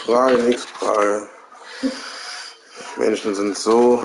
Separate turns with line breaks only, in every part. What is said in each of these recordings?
Frage, nächste Frage. Menschen sind so...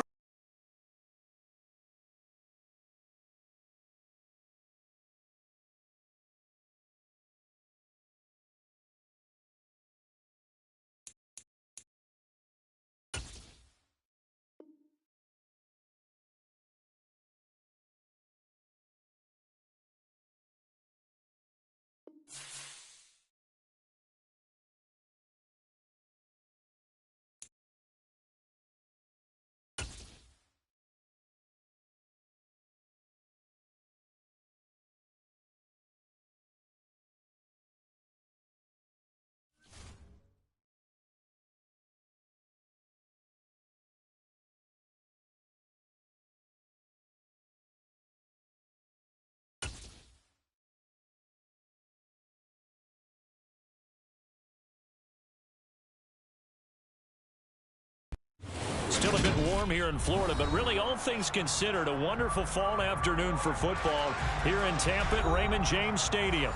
Still a bit warm here in Florida, but really all things considered, a wonderful fall afternoon for football here in Tampa at Raymond James Stadium.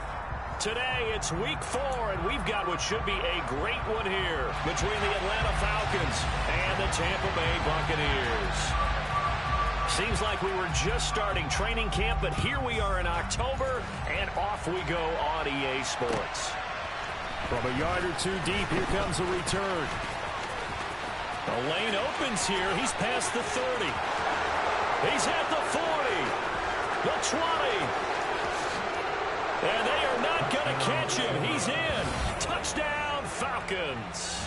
Today, it's week 4, and we've got what should be a great one here between the Atlanta Falcons and the Tampa Bay Buccaneers. Seems like we were just starting training camp, but here we are in October, and off we go on EA Sports. From a yard or two deep, here comes a return. The lane opens here. He's past the 30. He's at the 40. The 20. And they are not going to catch him. He's in. Touchdown, Falcons.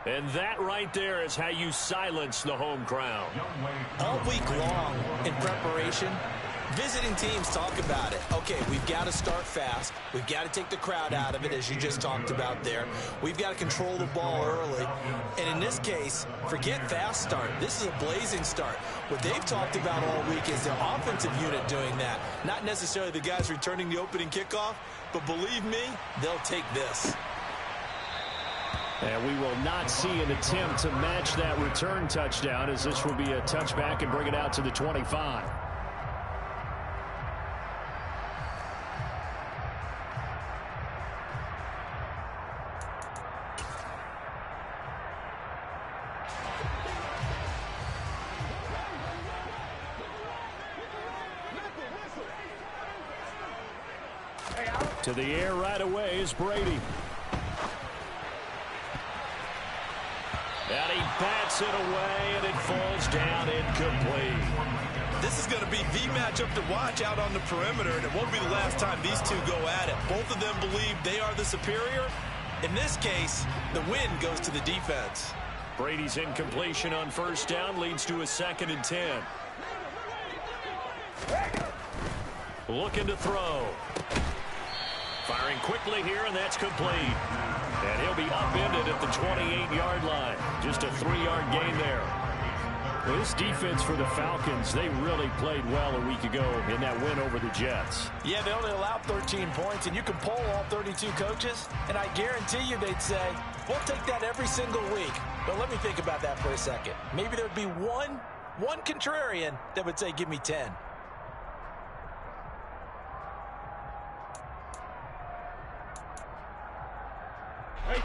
And that right there is how you silence the home crowd.
All week long in preparation, visiting teams talk about it. Okay, we've got to start fast. We've got to take the crowd out of it, as you just talked about there. We've got to control the ball early. And in this case, forget fast start. This is a blazing start. What they've talked about all week is their offensive unit doing that. Not necessarily the guys returning the opening kickoff, but believe me, they'll take this.
And we will not see an attempt to match that return touchdown, as this will be a touchback and bring it out to the 25. To the air right away is Brady. And he bats it away, and it falls down incomplete.
This is going to be the matchup to watch out on the perimeter, and it won't be the last time these two go at it. Both of them believe they are the superior. In this case, the win goes to the defense.
Brady's incompletion on first down leads to a 2nd and 10. Looking to throw. Firing quickly here, and that's complete. And he'll be upended at the 28-yard line. Just a 3-yard gain there. Well, this defense for the Falcons, they really played well a week ago in that win over the Jets.
Yeah, they only allowed 13 points, and you can poll all 32 coaches, and I guarantee you they'd say, we'll take that every single week. But let me think about that for a second. Maybe there'd be one contrarian that would say, give me 10.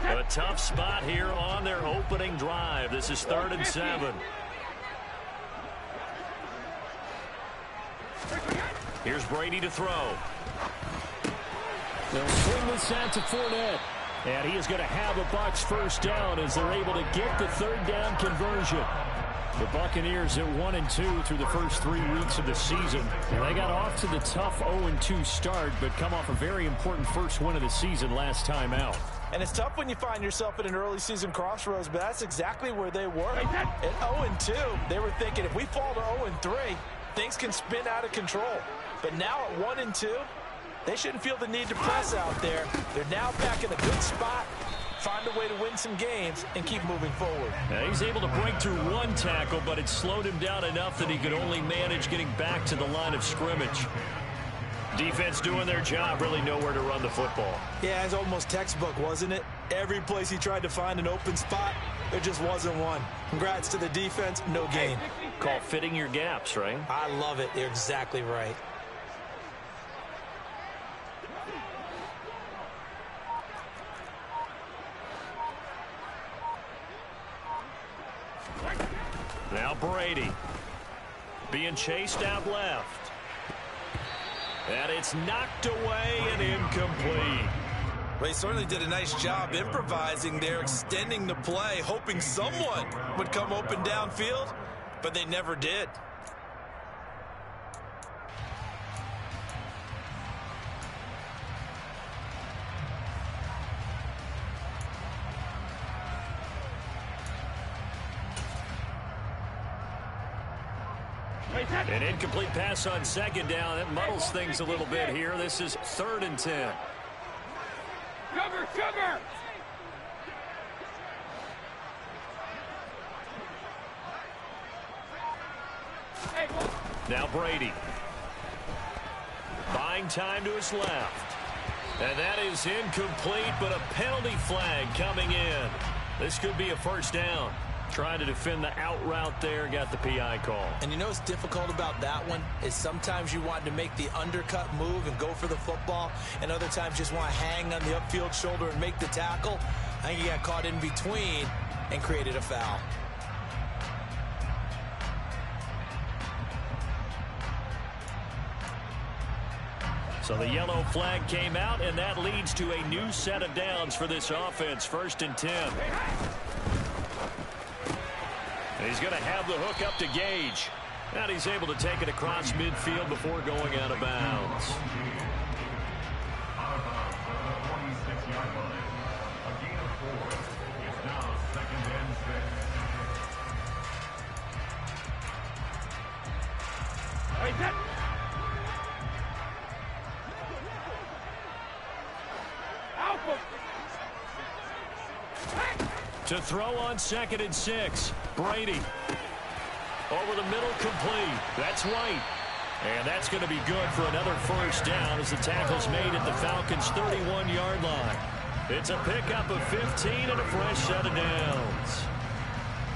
A tough spot here on their opening drive. This is 3rd and 7. Here's Brady to throw. They'll swing this out to Fournette. And he is going to have a Bucs first down as they're able to get the 3rd down conversion. The Buccaneers at 1-2 through the first 3 weeks of the season. And they got off to the tough 0-2 start, but come off a very important first win of the season last time out.
And it's tough when you find yourself at an early season crossroads, but that's exactly where they were. At 0-2, they were thinking if we fall to 0-3, things can spin out of control. But now at 1-2, they shouldn't feel the need to press out there. They're now back in a good spot, find a way to win some games, and keep moving forward.
Now he's able to break through 1 tackle, but it slowed him down enough that he could only manage getting back to the line of scrimmage. Defense doing their job, really nowhere to run the football.
Yeah, it's almost textbook, wasn't it? Every place he tried to find an open spot, there just wasn't one. Congrats to the defense, no gain.
Call fitting your gaps, right?
I love it. You're exactly right.
Now Brady being chased out left. And it's knocked away and incomplete.
Well, he certainly did a nice job improvising there, extending the play, hoping someone would come open downfield, but they never did.
An incomplete pass on second down. It muddles things a little bit here. This is 3rd and 10.
Cover, cover!
Now Brady. Buying time to his left. And that is incomplete, but a penalty flag coming in. This could be a first down. Trying to defend the out route there, got the PI call.
And you know what's difficult about that one is sometimes you want to make the undercut move and go for the football, and other times just want to hang on the upfield shoulder and make the tackle. I think he got caught in between and created a foul.
So the yellow flag came out, and that leads to a new set of downs for this offense. 1st and 10. And he's going to have the hook up to Gage. And he's able to take it across midfield before going out of bounds. To throw on 2nd and 6. Brady. Over the middle, complete. That's White. And that's going to be good for another first down as the tackle's made at the Falcons' 31-yard line. It's a pickup of 15 and a fresh set of downs.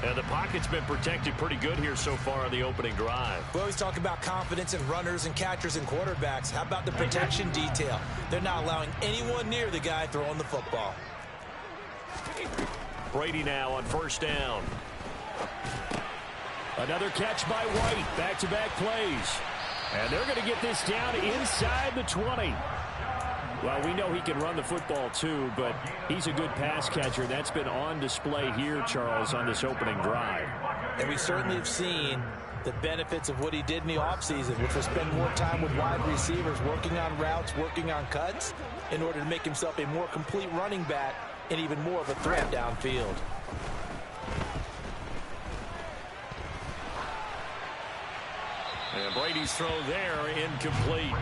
And the pocket's been protected pretty good here so far on the opening drive.
We always talk about confidence in runners and catchers and quarterbacks. How about the protection detail? They're not allowing anyone near the guy throwing the football.
Brady now on first down. Another catch by White. Back-to-back plays. And they're going to get this down inside the 20. Well, we know he can run the football too, but he's a good pass catcher. That's been on display here, Charles, on this opening drive.
And we certainly have seen the benefits of what he did in the offseason, which was spend more time with wide receivers, working on routes, working on cuts, in order to make himself a more complete running back and even more of a threat downfield.
And Brady's throw there incomplete.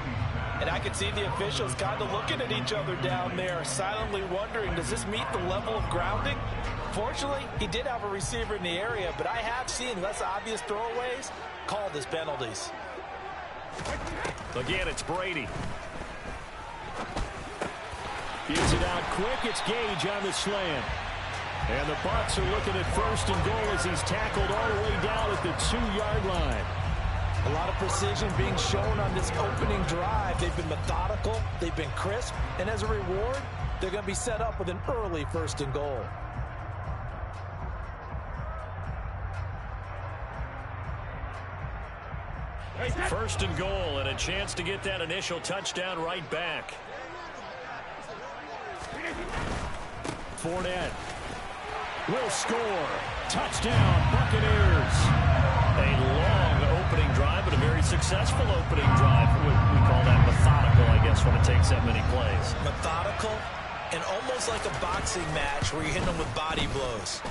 And I could see the officials kind of looking at each other down there, silently wondering, does this meet the level of grounding? Fortunately, he did have a receiver in the area, but I have seen less obvious throwaways called as penalties.
Again, it's Brady. Gets it out quick. It's Gage on the slant. And the Bucs are looking at 1st and goal as he's tackled all the way down at the 2-yard line.
A lot of precision being shown on this opening drive. They've been methodical, they've been crisp, and as a reward, they're going to be set up with an early 1st and goal.
First and goal, and a chance to get that initial touchdown right back. Fournette will score. Touchdown, Buccaneers. A long opening drive, but a very successful opening drive. We call that methodical, I guess, when it takes that many plays.
Methodical and almost like a boxing match where you're hitting them with body blows.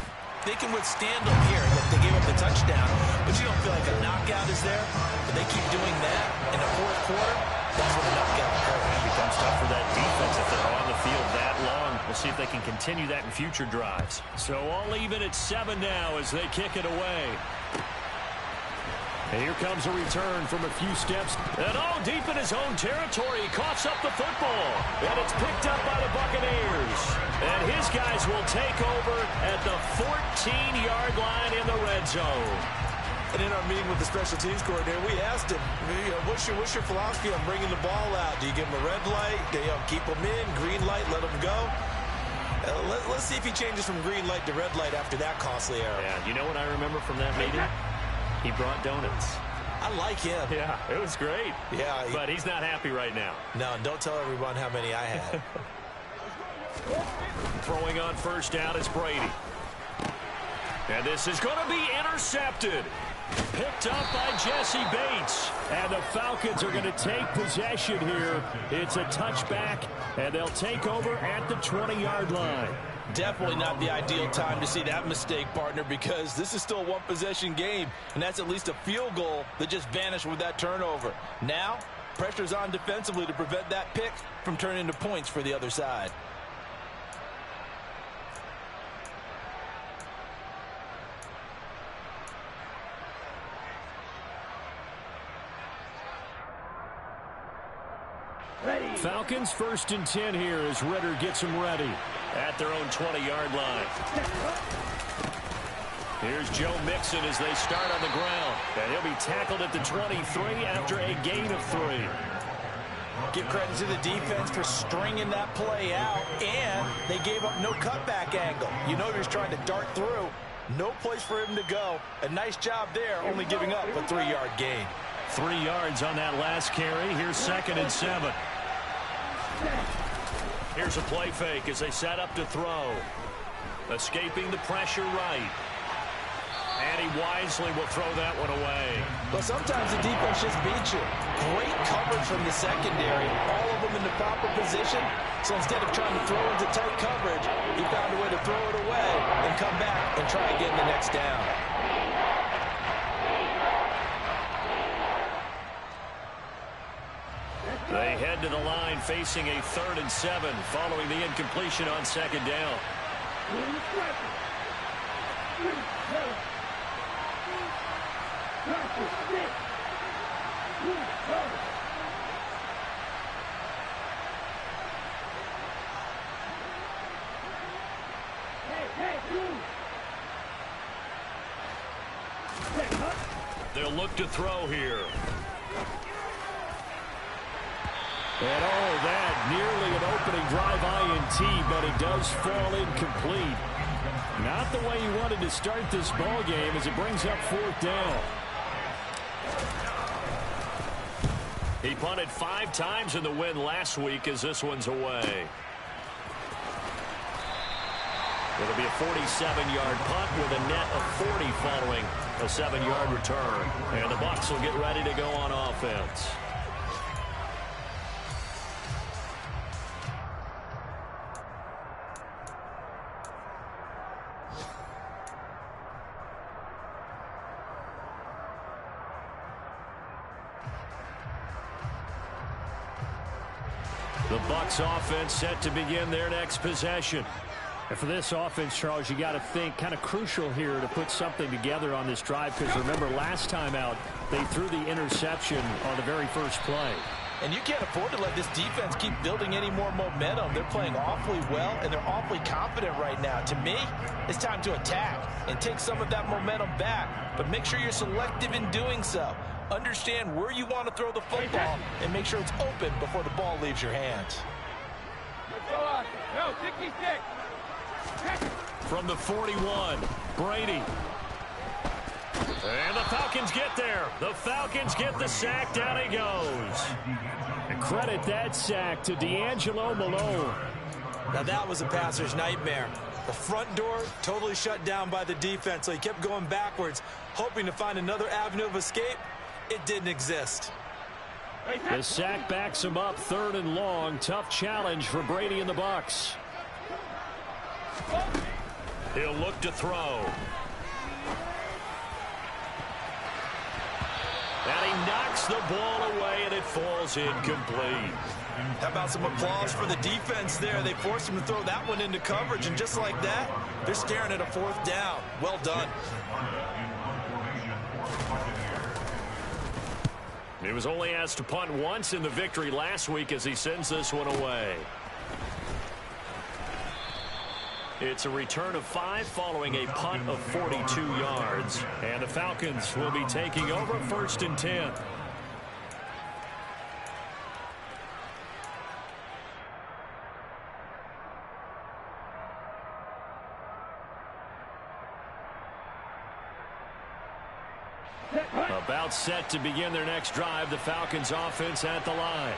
They can withstand them here. Look, they gave up the touchdown, but you don't feel like a knockout is there. But they keep doing that in the 4th quarter. That's when a knockout occurs.
It becomes tough for that defense if they're on the field that long. We'll see if they can continue that in future drives. So all even at 7 now as they kick it away. And here comes a return from a few steps. And all deep in his own territory. He coughs up the football. And it's picked up by the Buccaneers. And his guys will take over at the 14-yard line in the red zone.
And in our meeting with the special teams coordinator, we asked him, what's your philosophy on bringing the ball out? Do you give him a red light? Do you keep them in? Green light, let them go? Let's see if he changes from green light to red light after that costly error.
Yeah, you know what I remember from that meeting? He brought donuts.
I like him.
Yeah, it was great.
Yeah.
But he's not happy right now.
No, and don't tell everyone how many I had.
Throwing on first down, it's Brady. And this is going to be intercepted. Picked up by Jesse Bates. And the Falcons are going to take possession here. It's a touchback, and they'll take over at the 20-yard line.
Definitely not the ideal time to see that mistake, partner, because this is still a one-possession game, and that's at least a field goal that just vanished with that turnover. Now, pressure's on defensively to prevent that pick from turning into points for the other side.
Falcons 1st and 10 here as Ritter gets them ready at their own 20-yard line. Here's Joe Mixon as they start on the ground. And he'll be tackled at the 23 after a gain of 3.
Give credit to the defense for stringing that play out, and they gave up no cutback angle. You know he was trying to dart through. No place for him to go. A nice job there, only giving up a 3-yard gain.
3 yards on that last carry. Here's 2nd and 7. Here's a play fake as they set up to throw. Escaping the pressure right. And he wisely will throw that one away.
But sometimes the defense just beats you. Great coverage from the secondary. All of them in the proper position. So instead of trying to throw into tight coverage, he found a way to throw it away and come back and try again the next down.
They head to the line facing a 3rd and 7 following the incompletion on 2nd down. They'll look to throw here. And that nearly an opening drive INT, but it does fall incomplete. Not the way he wanted to start this ball game as it brings up 4th down. He punted 5 times in the win last week as this one's away. It'll be a 47-yard punt with a net of 40 following a 7-yard return. And the Bucs will get ready to go on offense. The Bucs offense set to begin their next possession. And for this offense, Charles, you got to think kind of crucial here to put something together on this drive, because remember last time out they threw the interception on the very first play.
And you can't afford to let this defense keep building any more momentum. They're playing awfully well, and they're awfully confident right now. To me, it's time to attack and take some of that momentum back. But make sure you're selective in doing so. Understand where you want to throw the football and make sure it's open before the ball leaves your hands.
No, 66.
From the 41, Brady. And the Falcons get there. The Falcons get the sack. Down he goes. And credit that sack to D'Angelo Malone.
Now that was a passer's nightmare. The front door totally shut down by the defense, so he kept going backwards, hoping to find another avenue of escape. It didn't exist.
The sack backs him up, 3rd and long. Tough challenge for Brady and the Bucs. He'll look to throw. And he knocks the ball away, and it falls incomplete.
How about some applause for the defense there? They forced him to throw that one into coverage, and just like that, they're staring at a 4th down. Well done.
He was only asked to punt once in the victory last week as he sends this one away. It's a return of 5 following a punt of 42 yards. And the Falcons will be taking over 1st and 10. About set to begin their next drive, the Falcons offense at the line.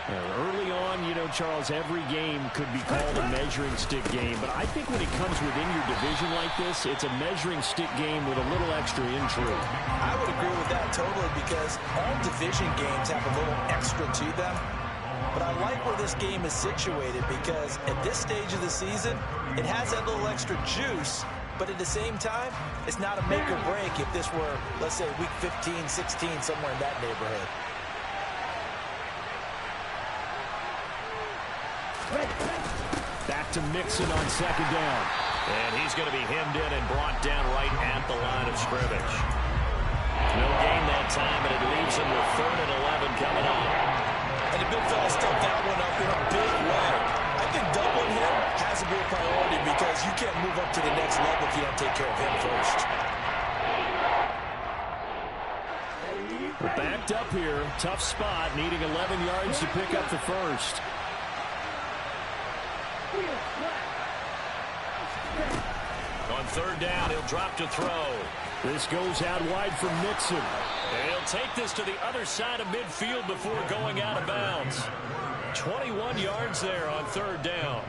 Early on, you know, Charles, every game could be called a measuring stick game, but I think when it comes within your division like this, it's a measuring stick game with a little extra intrigue.
I would agree with that totally, because all division games have a little extra to them. But I like where this game is situated, because at this stage of the season, it has that little extra juice, but at the same time, it's not a make or break if this were, let's say, week 15, 16, somewhere in that neighborhood.
Back to Mixon on second down. And he's going to be hemmed in and brought down right at the line of scrimmage. No gain that time, and it leaves him with 3rd and 11 coming up.
And the big fella stuffed that one up in a big way. I think doubling him has to be a priority, because you can't move up to the next level if you don't take care of him first.
We're backed up here. Tough spot, needing 11 yards to pick up the first. On 3rd down, he'll drop to throw. This goes out wide from Mixon. And he'll take this to the other side of midfield before going out of bounds. 21 yards there on 3rd down.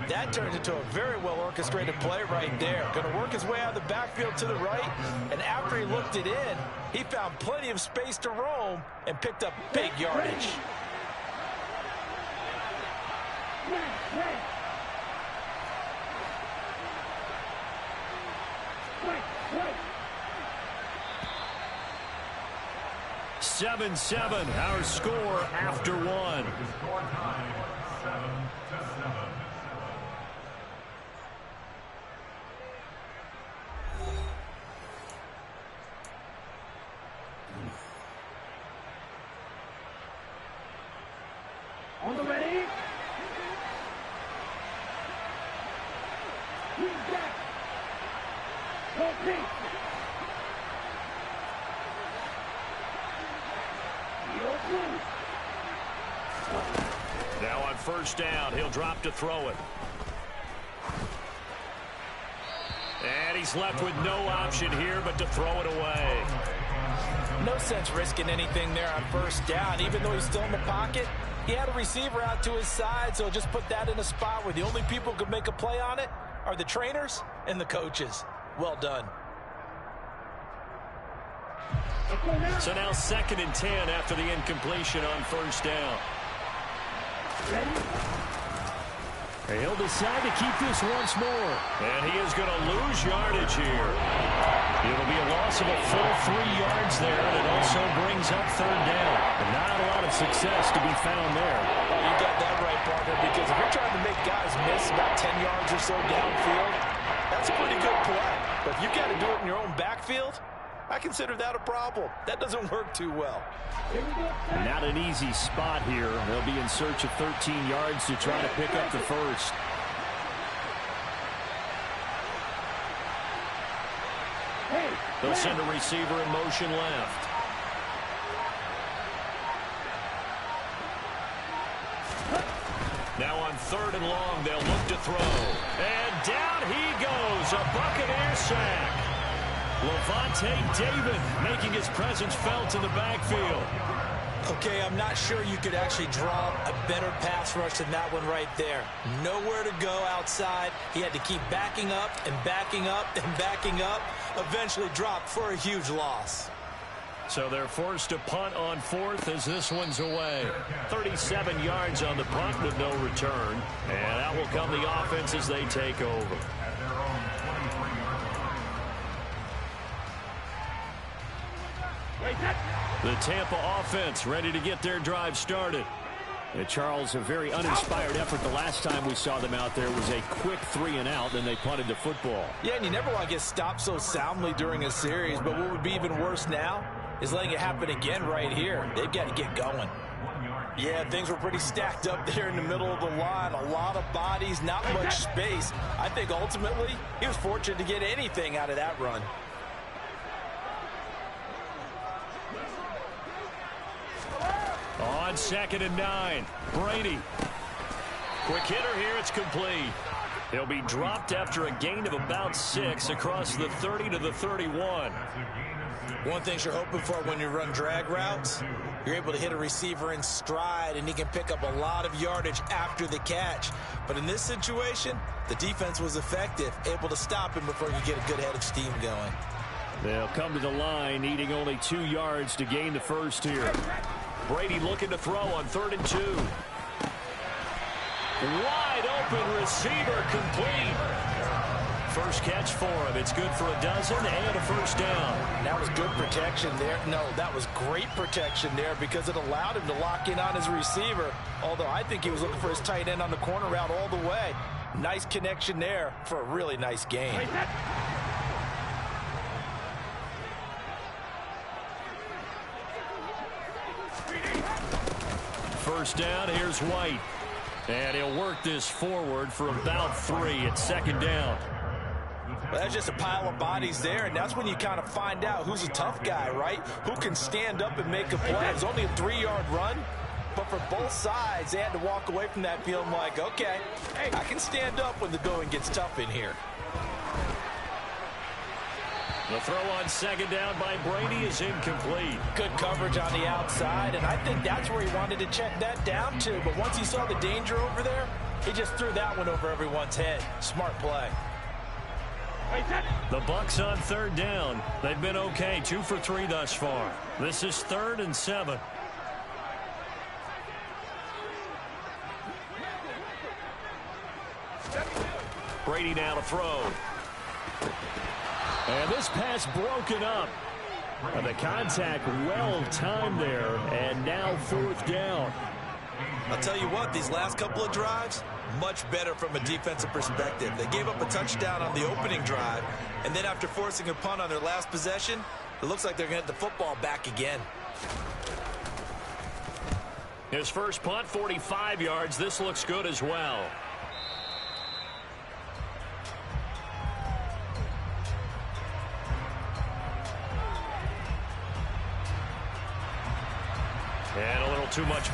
That turns into a very well-orchestrated play right there. Going to work his way out of the backfield to the right, and after he looked it in, he found plenty of space to roam and picked up big yardage.
Wait.
7-7, our score after one.
On the ready. He's back. Okay.
Now on 1st down, he'll drop to throw it. And he's left with no option here but to throw it away.
No sense risking anything there on 1st down. Even though he's still in the pocket, he had a receiver out to his side, so just put that in a spot where the only people who could make a play on it are the trainers and the coaches. Well done.
So now 2nd and 10 after the incompletion on 1st down. He'll decide to keep this once more. And he is going to lose yardage here. It'll be a loss of a full 3 yards there, and it also brings up 3rd down. And not a lot of success to be found there.
Oh, you got that right, partner, because if you're trying to make guys miss about 10 yards or so downfield, that's a pretty good play. But if you've got to do it in your own backfield, I consider that a problem. That doesn't work too well.
Not an easy spot here. They'll be in search of 13 yards to try to pick up the first. They'll send a receiver in motion left. Now on 3rd and long, they'll look to throw. And down he goes, a Buccaneer sack. Levante David making his presence felt in the backfield.
Okay, I'm not sure you could actually draw a better pass rush than that one right there. Nowhere to go outside. He had to keep backing up and backing up and backing up. Eventually dropped for a huge loss.
So they're forced to punt on 4th as this one's away. 37 yards on the punt with no return. And out will come the offense as they take over. The Tampa offense ready to get their drive started. Charles, a very uninspired effort the last time we saw them out there was a quick 3 and out, then they punted the football.
Yeah, and you never want to get stopped so soundly during a series, but what would be even worse now is letting it happen again right here. They've got to get going. Yeah, things were pretty stacked up there in the middle of the line. A lot of bodies, not much space. I think ultimately he was fortunate to get anything out of that run.
On 2nd and 9, Brady. Quick hitter here, it's complete. He'll be dropped after a gain of about 6 across the 30 to the 31.
One thing you're hoping for when you run drag routes, you're able to hit a receiver in stride, and he can pick up a lot of yardage after the catch. But in this situation, the defense was effective, able to stop him before you get a good head of steam going.
They'll come to the line, needing only 2 yards to gain the first here. Brady looking to throw on 3rd and 2. Wide open receiver, complete. First catch for him. It's good for a dozen and a first down.
That was good protection there. No, that was great protection there because it allowed him to lock in on his receiver. Although I think he was looking for his tight end on the corner route all the way. Nice connection there for a really nice game.
First down, here's White. And he'll work this forward for about 3 at 2nd down.
Well, that's just a pile of bodies there, and that's when you kind of find out who's a tough guy, right? Who can stand up and make a play. It's only a 3-yard run, but for both sides, they had to walk away from that feeling like, okay, I can stand up when the going gets tough in here.
The throw on 2nd down by Brady is incomplete.
Good coverage on the outside, and I think that's where he wanted to check that down to. But once he saw the danger over there, he just threw that one over everyone's head. Smart play.
The Bucs on 3rd down. They've been okay, 2 for 3 thus far. This is 3rd and 7. Brady now to throw. And this pass broken up. And the contact well timed there, and now 4th down.
I'll tell you what, these last couple of drives, much better from a defensive perspective. They gave up a touchdown on the opening drive, and then after forcing a punt on their last possession, it looks like they're going to get the football back again.
His first punt, 45 yards. This looks good as well. And a little too much